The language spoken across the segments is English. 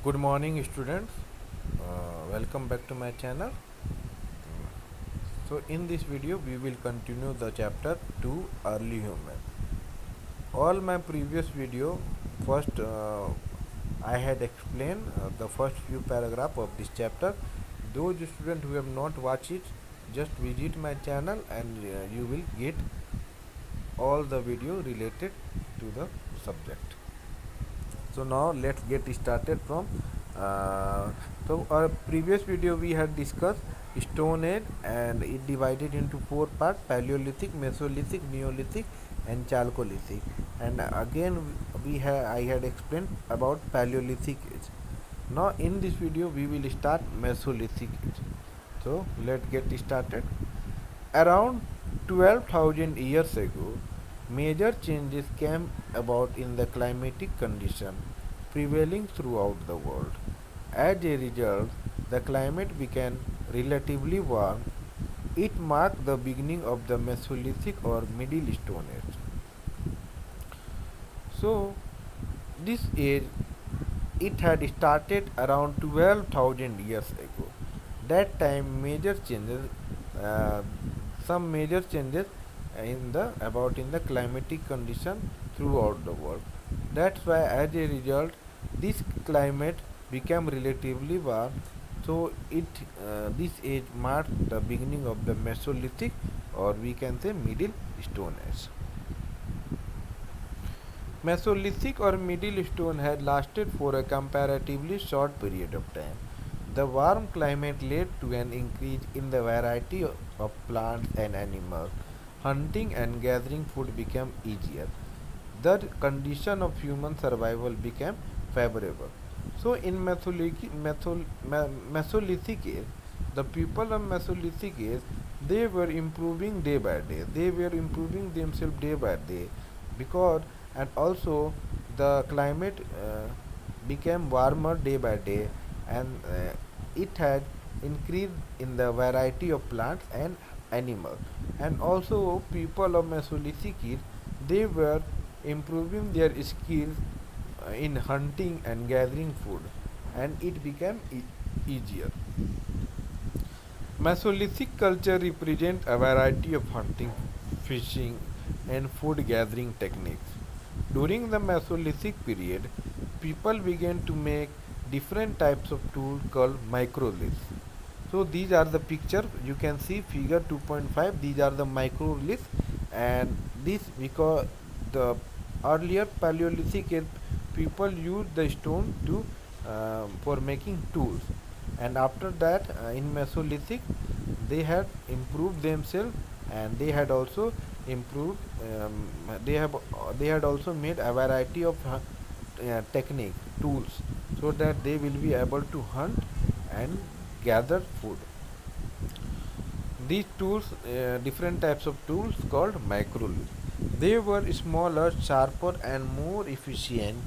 Good morning, students. Welcome back to my channel. So, in this video, we will continue the chapter 2 Early Human. All my previous video, first I had explained the first few paragraph of this chapter. Those students who have not watched it, just visit my channel and you will get all the video related to the subject. So now let's get started from our previous video we had discussed stone age, and it divided into four parts: paleolithic, mesolithic, neolithic, and chalcolithic. And again I had explained about paleolithic age. Now in this video we will start mesolithic age. So let's get started. Around 12,000 years ago, major changes came about in the climatic condition prevailing throughout the world. As a result, the climate became relatively warm. It marked the beginning of the Mesolithic or Middle Stone Age. So, this age it had started around 12,000 years ago. That time, uh, some major changes in the climatic condition throughout the world. That's why, as a result, this climate became relatively warm. So, this age marked the beginning of the Mesolithic, or we can say Middle Stone Age. Mesolithic or Middle Stone had lasted for a comparatively short period of time. The warm climate led to an increase in the variety of plants and animals. Hunting and gathering food became easier. The condition of human survival became favorable. So, in Mesolithic age, the people of Mesolithic age, they were improving day by day. They were improving themselves day by day, because and also the climate became warmer day by day, and it had increased in the variety of plants and animals. And also people of Mesolithic age, they were improving their skills in hunting and gathering food, and it became easier. Mesolithic culture represents a variety of hunting, fishing, and food gathering techniques. During the Mesolithic period, people began to make different types of tools called microliths. So these are the picture you can see, figure 2.5. These are the microliths, and this because the earlier Paleolithic people used the stone to for making tools, and after that in Mesolithic they had improved themselves, and they had also improved they had also made a variety of technique tools, so that they will be able to hunt and gather food. These tools, different types of tools called microliths. They were smaller, sharper, and more efficient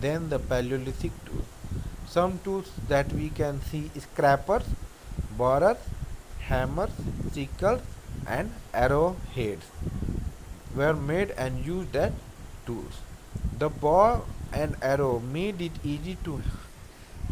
than the Paleolithic tools. Some tools that we can see: scrapers, borers, hammers, sickles, and arrowheads were made and used as tools. The bow and arrow made it easy to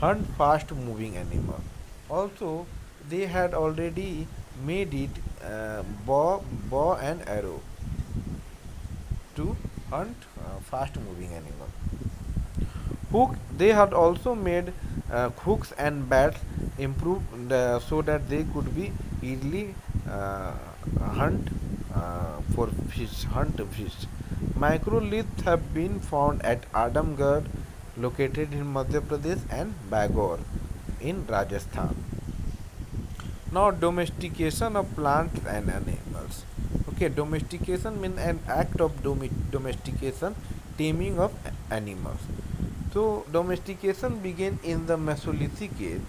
hunt fast moving animals. Also, they had already made it bow and arrow to hunt fast moving animals. They had also made hooks and bats improved so that they could be easily uh, hunt hunt fish. Microliths have been found at Adamgarh, located in Madhya Pradesh, and Bagor in Rajasthan. Now, domestication of plants and animals. Okay, domestication means an act of domestication, taming of animals. So, domestication began in the Mesolithic age.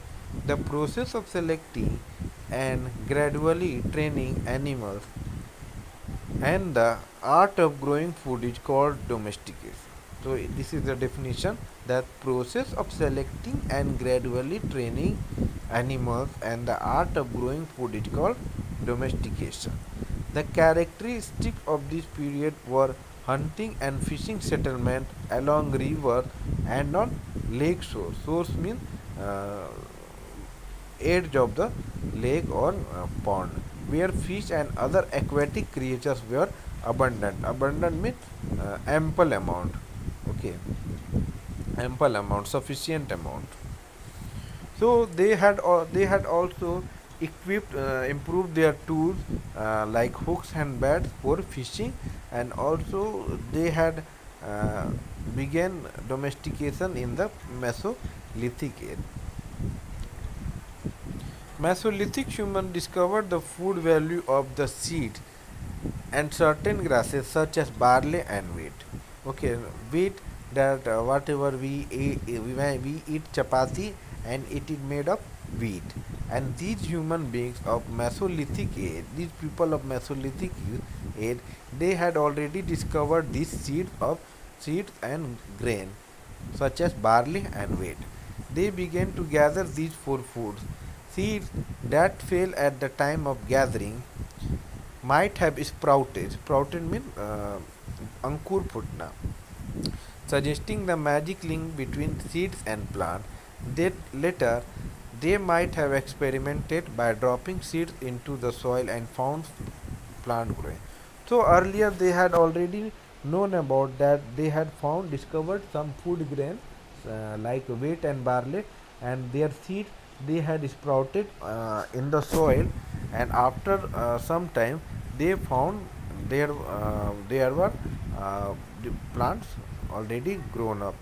The process of selecting and gradually training animals and the art of growing food is called domestication. So, this is the definition: that process of selecting and gradually training animals and the art of growing food is called domestication. The characteristics of this period were hunting and fishing settlement along river and on lake shore. Shores mean uh, edge of the lake or pond, where fish and other aquatic creatures were abundant. Abundant means ample amount. Okay, ample amount, sufficient amount. So they had also equipped improved their tools like hooks and baits for fishing, and also they had uh, began domestication in the Mesolithic age. Mesolithic human discovered the food value of the seed and certain grasses such as barley and wheat. Okay, wheat, that whatever we eat chapati and it is made of wheat. And these human beings of Mesolithic age, these people of Mesolithic age, they had already discovered these seeds and grain such as barley and wheat. They began to gather these four foods. Seeds that fell at the time of gathering might have sprouted. Sprouted means ankur phutna, suggesting the magic link between seeds and plant. That later they might have experimented by dropping seeds into the soil and found plant growing. So earlier they had already known about that. They had found discovered some food grains like wheat and barley, and their seeds they had sprouted in the soil, and after some time they found there were the plants already grown up.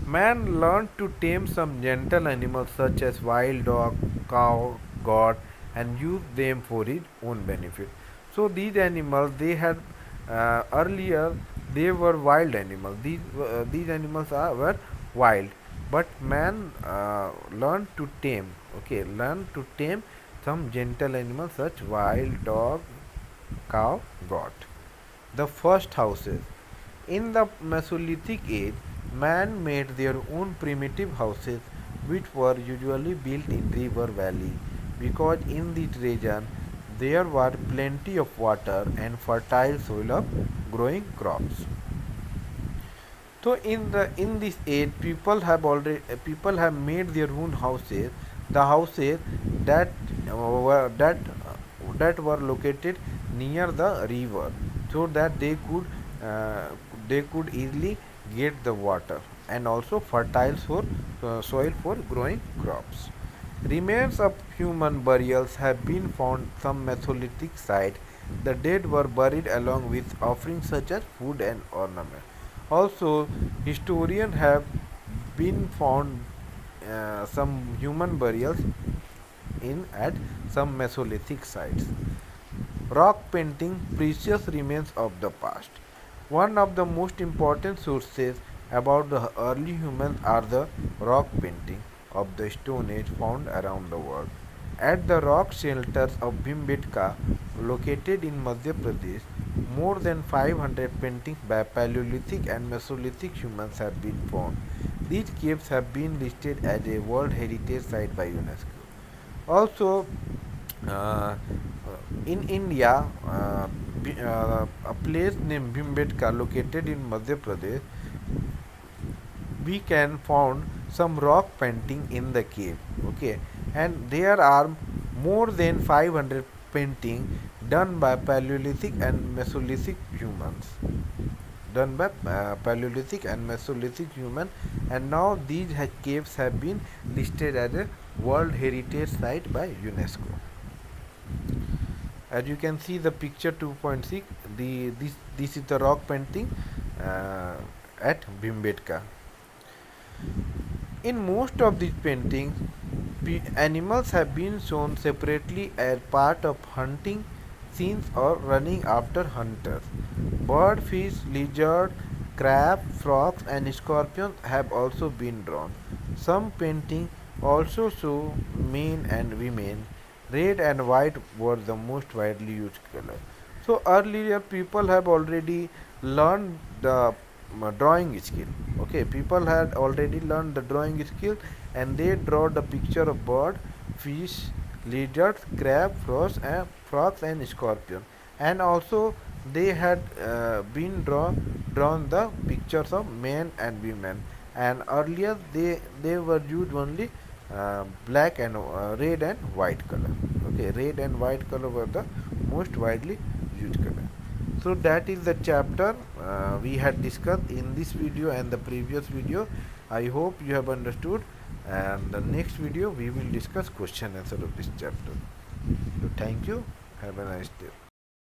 Man learned to tame some gentle animals such as wild dog, cow, goat, and use them for his own benefit. So these animals they had earlier they were wild animals. These animals were wild, but man learned to tame. Okay, learned to tame some gentle animals such wild dog, cow, goat. The first houses. In the Mesolithic age, man made their own primitive houses, which were usually built in river valley, because in this region there were plenty of water and fertile soil of growing crops. So in this age, people have made their own houses. The houses that that were located near the river, so that uh, they could easily get the water and also fertile soil for growing crops. Remains of human burials have been found some Mesolithic site. The dead were buried along with offerings such as food and ornament. Also, historians have been found some human burials in at some Mesolithic sites. Rock painting, precious remains of the past. One of the most important sources about the early humans are the rock painting of the Stone Age found around the world. At the rock shelters of Bhimbetka, located in Madhya Pradesh, more than 500 paintings by Paleolithic and Mesolithic humans have been found. These caves have been listed as a World Heritage Site by UNESCO. Also, uh, in India, a place named Bhimbetka located in Madhya Pradesh, we can found some rock painting in the cave. Okay, and there are more than 500 painting done by Paleolithic and Mesolithic humans. Done by Paleolithic and Mesolithic human, and now these caves have been listed as a World Heritage Site by UNESCO. As you can see the picture 2.6, this is the rock painting uh, at Bhimbetka. In most of these paintings, animals have been shown separately as part of hunting scenes or running after hunters. Bird, fish, lizard, crab, frogs, and scorpions have also been drawn. Some paintings also show men and women. Red and white were the most widely used color. So earlier people have already learned the drawing skill. Okay, people had already learned the drawing skill, and they draw the picture of bird, fish, lizards, crab, frogs, and scorpion. And also they had drawn the pictures of men and women, and earlier they were used only black and red and white color. Okay, red and white color were the most widely used color. So that is the chapter we had discussed in this video and the previous video. I hope you have understood, and the next video we will discuss question answer of this chapter. So thank you, have a nice day.